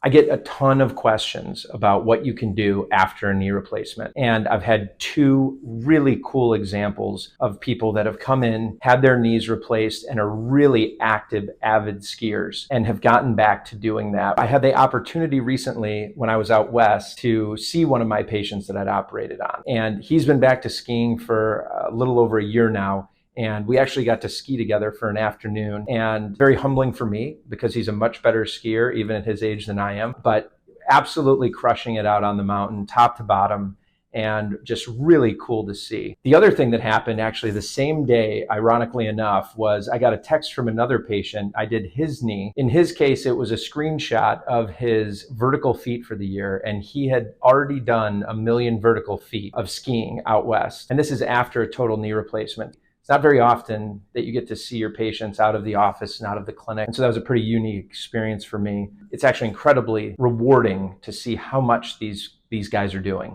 I get a ton of questions about what you can do after a knee replacement. And I've had two really cool examples of people that have come in, had their knees replaced, and are really active, avid skiers and have gotten back to doing that. I had the opportunity recently when I was out west to see one of my patients that I'd operated on. And he's been back to skiing for a little over a year now. And we actually got to ski together for an afternoon, and very humbling for me because he's a much better skier, even at his age, than I am, but absolutely crushing it out on the mountain, top to bottom, and just really cool to see. The other thing that happened actually the same day, ironically enough, was I got a text from another patient. I did his knee. In his case, it was a screenshot of his vertical feet for the year, and he had already done 1,000,000 vertical feet of skiing out west. And this is after a total knee replacement. It's not very often that you get to see your patients out of the office and out of the clinic. And so that was a pretty unique experience for me. It's actually incredibly rewarding to see how much these guys are doing.